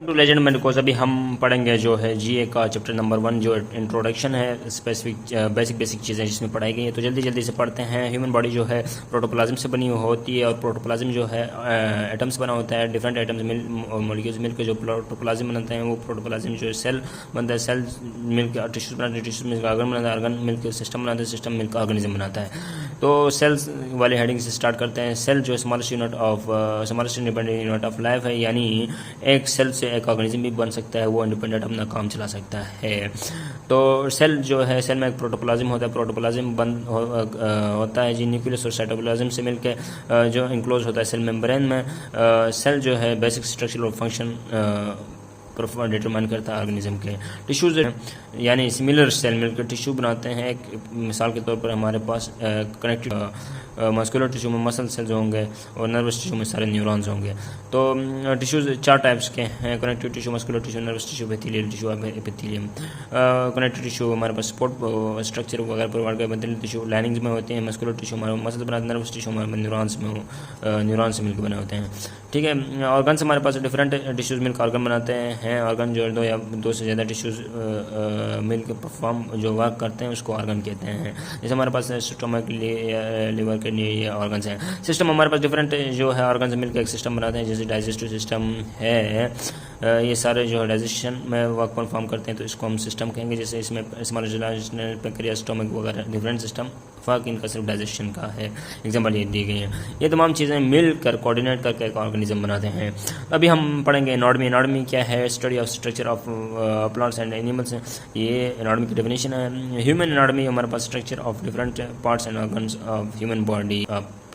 To legend में course अभी हम पढ़ेंगे जो है जीए का चैप्टर नंबर 1 जो इंट्रोडक्शन है, स्पेसिफिक बेसिक चीज़ें जिसमें पढ़ाई गई है। तो जल्दी से पढ़ते हैं। ह्यूमन बॉडी जो है प्रोटोप्लाज्म से बनी होती है और प्रोटोप्लाज्म जो है एटम्स बना होता है। डिफरेंट एटम्स मॉलिक्यूल्स मिलकर जो प्रोटोप्लाज्म बनाते हैं वो प्रोटोप्लाज्म जो है सेल बनता है। सेल मिलकर टिश्यूज बनाते हैं, टिश्यूज मिलकर ऑर्गन बनाता है, ऑर्गन मिलकर सिस्टम बनाता है, सिस्टम मिलकर ऑर्गेनिज्म बनाता है। तो सेल्स वाले हेडिंग से स्टार्ट करते हैं। सेल जो smallest independent unit of life है, यानी एक सेल से एक ऑर्गेनिज्म भी बन सकता है, वो इंडिपेंडेंट अपना काम चला सकता है। तो सेल जो है, सेल में एक प्रोटोप्लाज्म होता है। प्रोटोप्लाज्म होता है जी न्यूक्लियस और साइटोप्लाज्म से मिलकर जो इंक्लोज होता है सेल मेम्ब्रेन में। सेल जो है बेसिक स्ट्रक्चर और फंक्शन डिटरमाइन करता है ऑर्गेनिज्म के। टिश्यूज यानी सिमिलर सेल मिलकर टिश्यू बनाते हैं। एक मिसाल के तौर पर हमारे पास कनेक्टिव मस्कुलर टिश्यू में मसल सेल्स होंगे और नर्वस टिश्यू में सारे न्यूरॉन्स होंगे। तो टिश्यूज 4 टाइप्स के हैं: connective tissue, muscular tissue, nervous tissue, epithelial tissue, epithelium. Connective tissue हमारे पास सपोर्ट स्ट्रक्चर वगैरह प्रोवाइड करते हैं। एपिथेलियल टिश्यू लाइनिंग्स में होते हैं। मस्कुलर टिश्यू हमारे मसल बनाते हैं। नर्वस टिश्यू हमारे न्यूरॉन्स से मिलकर बने होते हैं। ठीक है। ऑर्गन्स हमारे पास डिफरेंट टिश्यूज मिलकर ऑर्गन बनाते हैं। ऑर्गन जो दो या दो से ज़्यादा टिश्यूज मिलकर परफॉर्म जो वर्क करते हैं उसको ऑर्गन कहते हैं। जैसे हमारे पास स्टोमक, लिवर, किडनी, ये ऑर्गन्स हैं। सिस्टम हमारे पास डिफरेंट जो है ऑर्गन्स मिलकर एक सिस्टम बनाते हैं। जैसे डाइजेस्टिव सिस्टम है, ये सारे जो है डाइजेशन में वर्क परफॉर्म करते हैं, तो इसको हम सिस्टम कहेंगे। जैसे इसमें स्मॉल पैंक्रियाज, स्टोमक वगैरह डिफरेंट सिस्टम, फर्क इनका सिर्फ डाइजेशन का है। एग्जाम्पल ये दी गई है। ये तमाम चीज़ें मिलकर कोऑर्डिनेट करके एक ऑर्गेनिज्म बनाते हैं। अभी हम पढ़ेंगे एनाटॉमी। एनाटॉमी क्या है? Study of structure of plants and animals. ये एनाटॉमी की डेफिनेशन है। ह्यूमन एनाटॉमी हमारे पास structure of different parts and organs of human body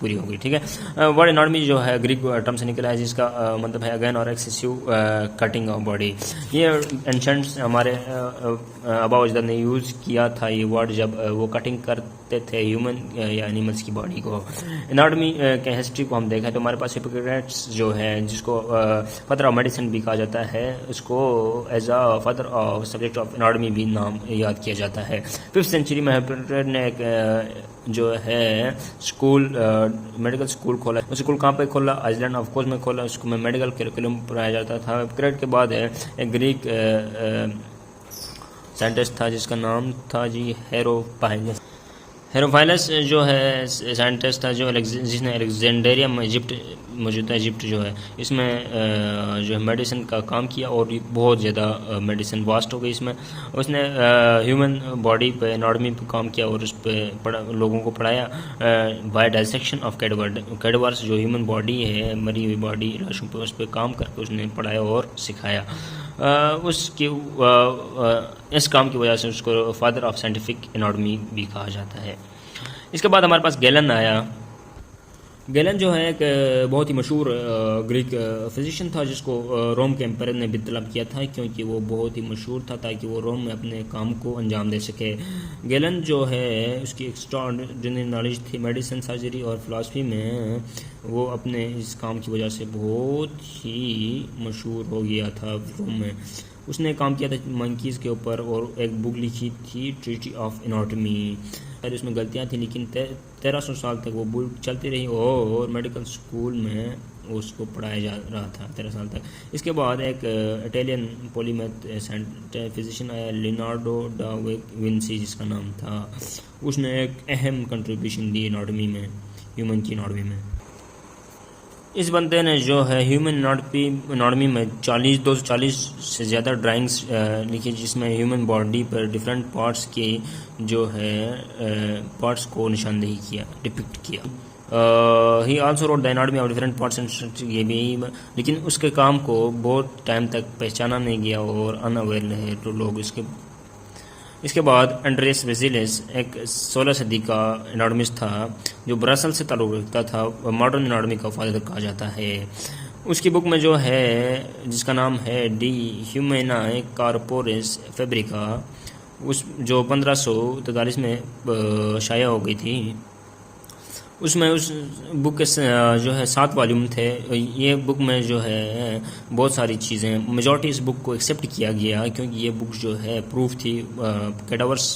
पूरी होगी। ठीक है। वर्ड एनाटॉमी जो है ग्रीक टर्म से निकला है, जिसका मतलब है अगेन और एक्सेसिव कटिंग ऑफ बॉडी। ये एंशंट्स हमारे आबा अजदाद ने यूज़ किया था ये वर्ड जब वो कटिंग करते थे ह्यूमन या एनिमल्स की बॉडी को। एनाटॉमी के हिस्ट्री को हम देखा तो हमारे पास हिप्पोक्रेट्स जो है, जिसको फादर ऑफ मेडिसिन भी कहा जाता है, उसको as a father of subject of anatomy भी नाम याद किया जाता है। 5th सेंचुरी में हिप्पोक्रेट ने एक जो है स्कूल, मेडिकल स्कूल खोला। वो स्कूल कहाँ पे खोला? आइसलैंड ऑफ कोर्स में खोला। उसको में मेडिकल करिकुलम पढ़ाया जाता था। हिप्पोक्रेट के बाद एक ग्रीक साइंटिस्ट था जिसका नाम था जी हेरोफाइलस जो है साइंटिस्ट था, जो जिसने अलेक्जेंड्रिया में मौजूदा इजिप्ट जो है, इसमें जो है मेडिसिन का काम किया और बहुत ज़्यादा मेडिसिन वास्ट हो गई इसमें। उसने ह्यूमन बॉडी पे, एनाटॉमी पे काम किया और उस पर लोगों को पढ़ाया बाय डाइसेक्शन ऑफ कैडवर्स। जो ह्यूमन बॉडी है, मरी हुई बॉडी, लाशों पे, उस पर काम करके उसने पढ़ाया और सिखाया। उसके इस काम की वजह से उसको फादर ऑफ साइंटिफिक एनाटॉमी भी कहा जाता है। इसके बाद हमारे पास गैलन आया। गैलन जो है एक बहुत ही मशहूर ग्रीक फिजिशियन था, जिसको रोम के एम्पायर ने भी तलब किया था, क्योंकि वो बहुत ही मशहूर था ताकि वो रोम में अपने काम को अंजाम दे सके। गैलन जो है उसकी एक्स्ट्राऑर्डिनरी नॉलेज थी मेडिसिन, सर्जरी और फिलासफी में। वो अपने इस काम की वजह से बहुत ही मशहूर हो गया था रोम में। उसने काम किया था मंकीज़ के ऊपर और एक बुक लिखी थी ट्रीटी ऑफ एनाटॉमी। उसमें गलतियां थी, लेकिन 1300 साल तक वो बुक चलती रही और मेडिकल स्कूल में उसको पढ़ाया जा रहा था 13 साल तक। इसके बाद एक इटालियन पॉलीमैथ फिजिशियन आया, लियोनार्डो डा विंसी जिसका नाम था। उसने एक अहम कंट्रीब्यूशन दी एनाटॉमी में, ह्यूमन की एनाटॉमी में। इस बंदे ने जो है ह्यूमन एनाटॉमी में 240 से ज़्यादा ड्राइंग्स लिखी, जिसमें ह्यूमन बॉडी पर डिफरेंट पार्ट्स के जो है पार्ट्स को निशानदेही किया, डिपिक्ट किया। ही also wrote the anatomy of different parts and structure. ये भी, लेकिन उसके काम को बहुत टाइम तक पहचाना नहीं गया और अनअवेयर रहे तो लोग। इसके बाद एंड्रेस वेजिलेस एक 16 सदी का एनाटॉमिस्ट था, जो ब्रसल से ताल्लुक़ रखता था। मॉडर्न एनाटॉमी का फादर कहा जाता है। उसकी बुक में जो है, जिसका नाम है डी ह्यूमेनाe कॉर्पोरिस फैब्रिका, उस जो 1543 में शाया हो गई थी, उसमें उस बुक के जो है 7 वॉल्यूम थे। ये बुक में जो है बहुत सारी चीज़ें, मेजॉरिटी इस बुक को एक्सेप्ट किया गया, क्योंकि ये बुक जो है प्रूफ थी, कैडावर्स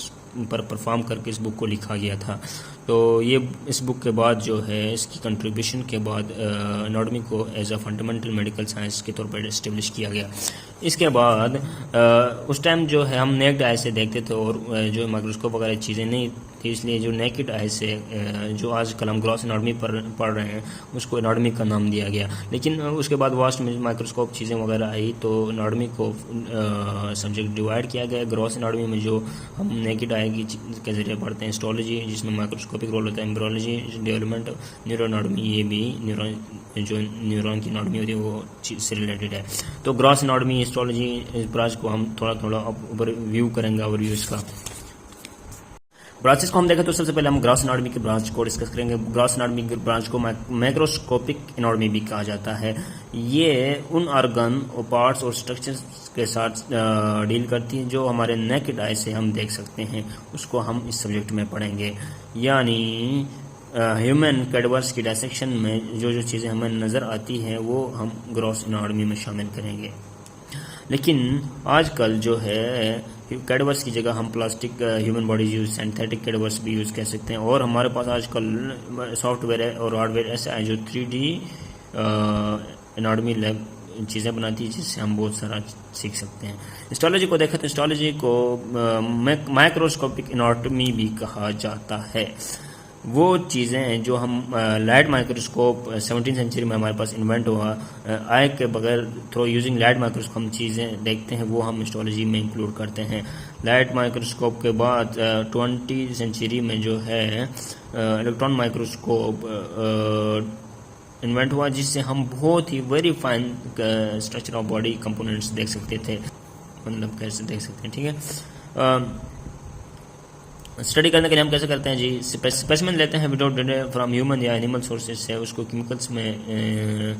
पर परफॉर्म करके इस बुक को लिखा गया था। तो ये इस बुक के बाद जो है इसकी कंट्रीब्यूशन के बाद एनाटॉमी को as a fundamental medical science के तौर पर इस्टेब्लिश किया गया। इसके बाद उस टाइम जो है हम नेक्ड आई से देखते थे और जो माइक्रोस्कोप वगैरह चीज़ें नहीं थी, इसलिए जो नेकेड आई से जो आजकल हम ग्रॉस एनाटॉमी पढ़ रहे हैं उसको एनाटॉमी का नाम दिया गया। लेकिन उसके बाद वास्ट में माइक्रोस्कोप चीज़ें वगैरह आई तो एनाटॉमी को सब्जेक्ट डिवाइड किया गया। ग्रॉस एनाटॉमी में जो हम नेकेड आई के जरिए पढ़ते हैं हिस्टोलॉजी, जिसमें माइक्रोस्कोपिक रोल होता है, एम्ब्रियोलॉजी, डेवलपमेंट, न्यूरोएनाटॉमी, ये भी न्यूरॉन की एनाटॉमी होती है वो चीज़ से रिलेटेड है। तो ग्रॉस एनाटॉमी, हिस्टोलॉजी, इस ब्रांच को हम थोड़ा थोड़ा ऊपर व्यू करेंगे, ओवरव्यू इसका। ब्रांचेस को हम देखें तो सबसे पहले हम ग्रॉस एनाटॉमी की ब्रांच को डिस्कस करेंगे। ग्रॉस एनाटॉमी की ब्रांच को मैक्रोस्कोपिक एनाटॉमी भी कहा जाता है। ये उन ऑर्गन और पार्ट्स और स्ट्रक्चर्स के साथ डील करती है जो हमारे नेकेड आई से हम देख सकते हैं, उसको हम इस सब्जेक्ट में पढ़ेंगे। यानी ह्यूमन कैडवर्स की डायसेक्शन में जो जो चीज़ें हमें नज़र आती हैं वो हम ग्रॉस एनाटॉमी में शामिल करेंगे। लेकिन आजकल जो है कैडवर्स की जगह हम plastic human body use, synthetic cadavers भी यूज़ कर सकते हैं। और हमारे पास आजकल सॉफ्टवेयर है और हार्डवेयर ऐसा है जो 3D एनाटॉमी लैब चीज़ें बनाती है जिससे हम बहुत सारा सीख सकते हैं। हिस्टोलॉजी को देखें तो हिस्टोलॉजी को माइक्रोस्कोपिक एनाटॉमी भी कहा जाता है। वो चीज़ें हैं जो हम लाइट माइक्रोस्कोप 17वीं सेंचुरी में हमारे पास इन्वेंट हुआ, आई के बगैर थ्रू यूजिंग लाइट माइक्रोस्कोप हम चीज़ें देखते हैं, वो हम हिस्टोलॉजी में इंक्लूड करते हैं। लाइट माइक्रोस्कोप के बाद 20वीं सेंचुरी में जो है इलेक्ट्रॉन माइक्रोस्कोप इन्वेंट हुआ, जिससे हम बहुत ही very fine structure of body components देख सकते थे, मतलब कैसे देख सकते हैं, ठीक है। स्टडी करने के लिए हम कैसे करते हैं जी, स्पेसिमेन लेते हैं विदाउट डेटा फ्रॉम ह्यूमन या एनिमल सोर्सेज से, उसको केमिकल्स में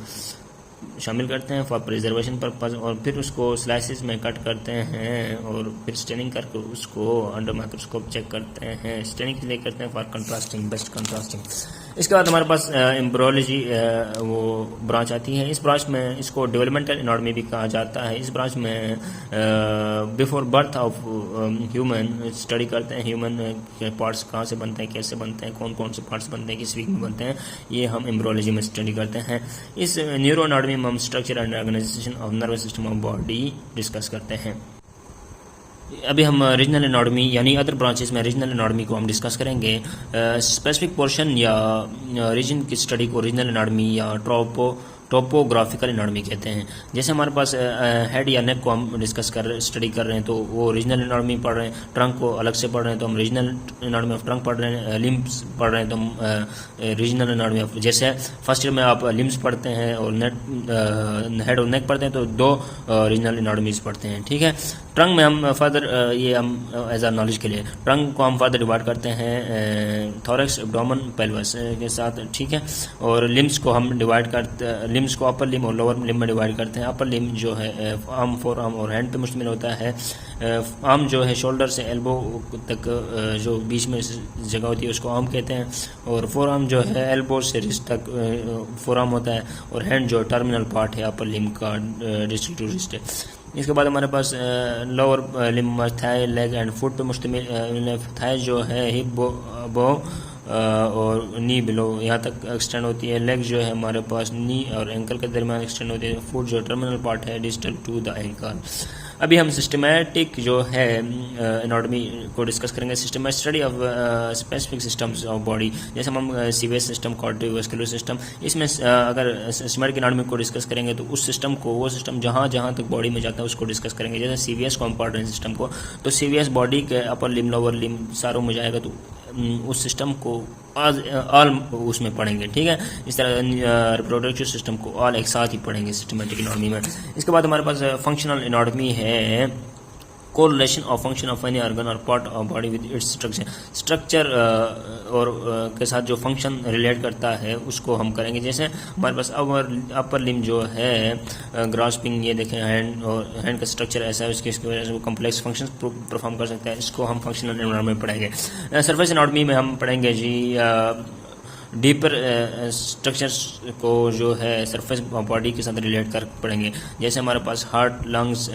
शामिल करते हैं फॉर प्रिजर्वेशन पर्पज, और फिर उसको स्लाइसिस में कट करते हैं और फिर स्टेनिंग करके उसको अंडर माइक्रोस्कोप चेक करते हैं। स्टेनिंग के लिए करते हैं फॉर कंट्रास्टिंग, बेस्ट कंट्रास्टिंग। इसके बाद हमारे पास एम्ब्रियोलॉजी वो ब्रांच आती है। इस ब्रांच में इसको डेवलपमेंटल एनाटॉमी भी कहा जाता है। इस ब्रांच में before birth of human study करते हैं, ह्यूमन के पार्ट्स कहाँ से बनते हैं, कैसे बनते हैं, कौन कौन से पार्ट्स बनते हैं, किस वीक में बनते हैं, ये हम एम्ब्रियोलॉजी में स्टडी करते हैं। इस न्यूरो एनाटॉमी में हम structure and organisation of nervous system of body discuss करते हैं। अभी हम रीजनल एनाटॉमी यानी अदर ब्रांचेस में रीजनल एनाटॉमी को हम डिस्कस करेंगे। स्पेसिफिक पोर्शन या रीजन की स्टडी को रीजनल एनाटॉमी या टोपोग्राफिकल एनाटॉमी कहते हैं। जैसे हमारे पास हेड या नेक को हम स्टडी कर रहे हैं तो वो रीजनल एनाटॉमी पढ़ रहे हैं, ट्रंक को अलग से पढ़ रहे हैं तो हम रीजनल एनाटॉमी ऑफ ट्रंक पढ़ रहे हैं, लिम्स पढ़ रहे हैं तो हम रीजनल एनाटॉमी ऑफ, जैसे फर्स्ट ईयर में आप लिम्स पढ़ते हैं और हेड और नेक पढ़ते हैं तो दो रीजनल एनाटॉमीज पढ़ते हैं, ठीक है। ट्रंक में हम फर्दर ये हम एज आ नॉलेज के लिए ट्रंक को हम फर्दर डिवाइड करते हैं थोरैक्स, एब्डोमेन, पेल्विस के साथ, ठीक है। और लिम्स को हम डिवाइड करते, लिम्स को अपर लिम और लोअर लिम में डिवाइड करते हैं। अपर लिम जो है आर्म, फोर आर्म और हैंड पे मुश्तमिल होता है। आर्म जो है शोल्डर से एल्बो तक जो बीच में जगह होती है उसको आर्म कहते हैं, और फोर आर्म जो है एल्बो से रिस्ट तक फोर आर्म होता है, और हैंड जो टर्मिनल पार्ट है अपर लिम का रिस्ट टू रिस्ट है। इसके बाद हमारे पास lower limb thigh, leg and foot पे मुश्तमिल। थाई जो है हिप बो और नी बिलो यहाँ तक एक्सटेंड होती है। लेग जो है हमारे पास नी और एंकल के दरमियान एक्सटेंड होती है। फुट जो टर्मिनल पार्ट है डिस्टल टू द एंकल। अभी हम सिस्टमैटिक जो है एनाटॉमी को डिस्कस करेंगे। Systematic study of specific systems of body, जैसे हम सीवेज सिस्टम, कार्डियोवैस्कुलर सिस्टम, इसमें अगर सिस्टमैटिक एनाटॉमी को डिस्कस करेंगे तो उस सिस्टम को, वो सिस्टम जहाँ जहाँ तक बॉडी में जाता है उसको डिस्कस करेंगे। जैसे सीवीएस को हम पढ़ रहे हैं सिस्टम को, तो सीवीएस बॉडी के अपर लिम, लोअर लिम सारों में जाएगा, तो उस सिस्टम को ऑल उसमें पढ़ेंगे, ठीक है। इस तरह रिप्रोडक्टिव सिस्टम को ऑल एक साथ ही पढ़ेंगे सिस्टमैटिक एनाटॉमी में। इसके बाद हमारे पास फंक्शनल एनाटॉमी है, correlation of function of any organ और part of body with its structure और के साथ जो फंक्शन रिलेट करता है उसको हम करेंगे। जैसे हमारे पास अपर लिम जो है ग्रास्पिंग, ये देखें हैंड, और हैंड का स्ट्रक्चर ऐसा है, इसकी वजह से वो कम्प्लेक्स फंक्शन परफॉर्म कर सकता है, इसको हम फंक्शनल एनाटॉमी में पढ़ेंगे। सरफेस एनाटॉमी में हम पढ़ेंगे जी डीपर स्ट्रक्चर्स को जो है सरफेस बॉडी के साथ रिलेट कर पढ़ेंगे। जैसे हमारे पास हार्ट, लंग्स,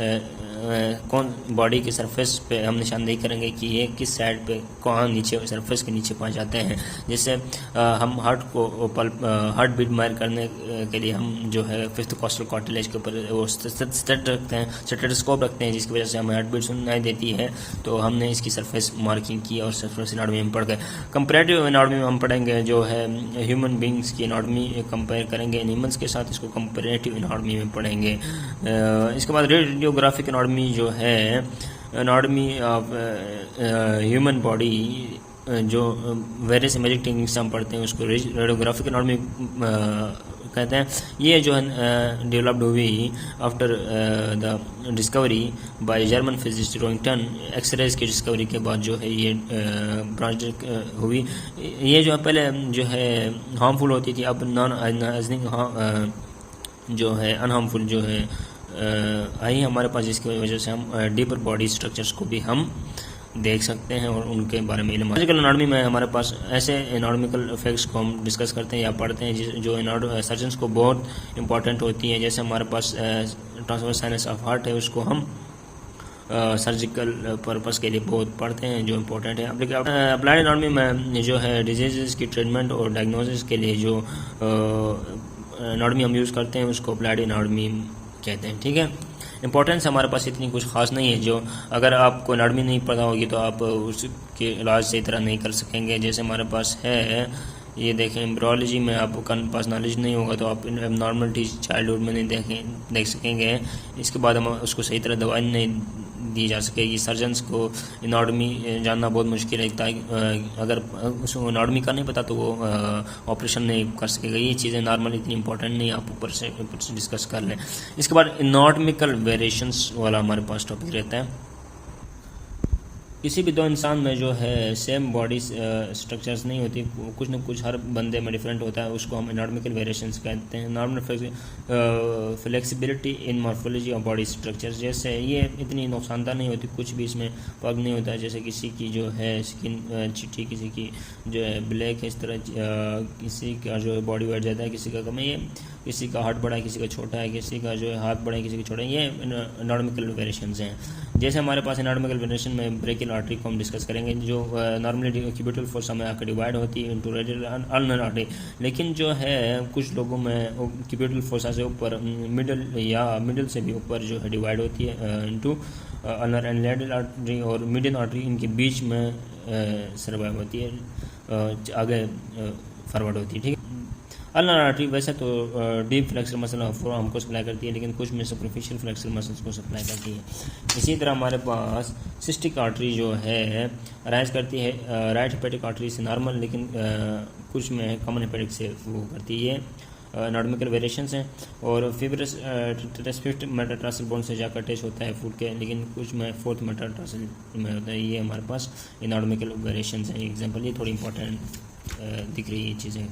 कौन बॉडी के सरफेस पे हम निशानदेही करेंगे कि ये किस साइड पे कहाँ नीचे सरफेस के नीचे पहुँच जाते हैं। जैसे हम हार्ट बीट मार करने के लिए हम जो है फिफ्थ कॉस्टल कार्टिलेज के ऊपर वो स्टेट रखते हैं, स्टेटोस्कोप रखते हैं, जिसकी वजह से हमें हार्ट बीट सुनाई देती है। तो हमने इसकी सरफेस मार्किंग की और सरफेस एनाटॉमी में पढ़ गए। कंपैरेटिव एनाटॉमी में हम पढ़ेंगे जो है ह्यूमन बींग्स की एनाटॉमी कंपेयर करेंगे एनिमल्स के साथ, इसको कंपैरेटिव एनाटॉमी में पढ़ेंगे। इसके बाद रेडियोग्राफिक एनाटॉमी जो है एनाटॉमी ऑफ ह्यूमन बॉडी जो वेरियस इमेजिंग टेक्निक्स हम पढ़ते हैं उसको रेडियोग्राफिक एनाटॉमी कहते हैं। ये जो है डेवलप्ड हुई after the discovery by German physicist Roentgen. X rays की डिस्कवरी के बाद जो है ये ब्रांच हुई। ये जो है पहले जो है हार्मफुल होती थी, अब जो है अनहार्मफुल जो है आई हमारे पास, जिसकी वजह से हम डीपर बॉडी स्ट्रक्चर्स को भी हम देख सकते हैं और उनके बारे में इल्म। फिजिकल एनाटॉमी में हमारे पास ऐसे एनाटॉमिकल फैक्ट्स को हम डिस्कस करते हैं या पढ़ते हैं जो सर्जन्स को बहुत इंपॉर्टेंट होती है। जैसे हमारे पास ट्रांसवर्स साइनस ऑफ हार्ट है, उसको हम सर्जिकल पर्पस के लिए बहुत पढ़ते हैं, जो इम्पोर्टेंट है। अप्लाइड एनाटॉमी में जो है डिजीज़ की ट्रीटमेंट और डायग्नोसिस के लिए जो एनाटॉमी हम यूज़ करते हैं उसको अप्लाइड एनाटॉमी कहते हैं। ठीक है, इंपॉर्टेंस हमारे पास इतनी कुछ खास नहीं है। जो अगर आपको एनाटॉमी नहीं पता होगी तो आप उसके इलाज सही तरह नहीं कर सकेंगे। जैसे हमारे पास है, ये देखें, एम्ब्रियोलॉजी में आपके पास नॉलेज नहीं होगा तो आप एबनॉर्मलिटी चाइल्डहुड में नहीं देख सकेंगे। इसके बाद हम उसको सही तरह दवाई नहीं दी जा सकेगी। सर्जन्स को एनाटॉमी जानना बहुत मुश्किल है, अगर उसको एनाटॉमी का नहीं पता तो वो ऑपरेशन नहीं कर सकेगा। ये चीज़ें नॉर्मल इतनी इंपॉर्टेंट नहीं, आप ऊपर से डिस्कस कर लें। इसके बाद एनाटॉमिकल वेरिएशंस वाला हमारे पास टॉपिक रहता है। किसी भी दो इंसान में जो है सेम बॉडी स्ट्रक्चर्स नहीं होती, कुछ न कुछ हर बंदे में डिफरेंट होता है, उसको हम एनाटॉमिकल वेरिएशंस कहते हैं। Normal flexibility in morphology of body structures, जैसे ये इतनी नुकसानदार नहीं होती, कुछ भी इसमें फर्क नहीं होता। जैसे किसी की जो है स्किन चिट्टी, किसी की जो है ब्लैक है, इस तरह किसी का जो है बॉडी वेट ज़्यादा है, किसी का कम है, ये किसी का हार्ट बड़ा है, किसी का छोटा है, किसी का जो है हाथ बड़ा है, किसी का छोटा है। ये एनाटॉमिकल वेरिएशंस हैं। जैसे हमारे पास एनाटॉमिकल वेरिएशन में ब्रेकियल आर्टरी को हम डिस्कस करेंगे, जो नॉर्मली क्यूबिटल फोसा में आकर डिवाइड होती है इंटू रेडियल अल्नर आर्टरी। लेकिन जो है कुछ लोगों में क्यूबिटल फोसा से ऊपर मिडल से भी ऊपर जो है डिवाइड होती है into ulnar and radial artery, और मीडियन आर्टरी इनके बीच में सर्वाइव होती है, आगे फॉरवर्ड होती है। ठीक है, अल्नर आर्टरी वैसे तो डीप फ्लेक्सर मसल फोरआर्म को सप्लाई करती है, लेकिन कुछ में सुपरफिशियल फ्लेक्सर मसल्स को सप्लाई करती है। इसी तरह हमारे पास सिस्टिक आर्टरी जो है अराइज करती है राइट हेपेटिक आर्टरी से नॉर्मल, लेकिन कुछ में कॉमन हेपेटिक से वो करती है। एनाटॉमिकल वेरिएशंस हैं। और फिब्रस फिफ्थ मेटाटार्सल बोन से जाकर अटैच होता है फुट के, लेकिन कुछ में फोर्थ मेटाटार्सल में होता है। ये हमारे पास एनाटॉमिकल वेरिएशंस हैं। एग्जांपल ये थोड़ी इंपॉर्टेंट दिख रही है चीज़ें।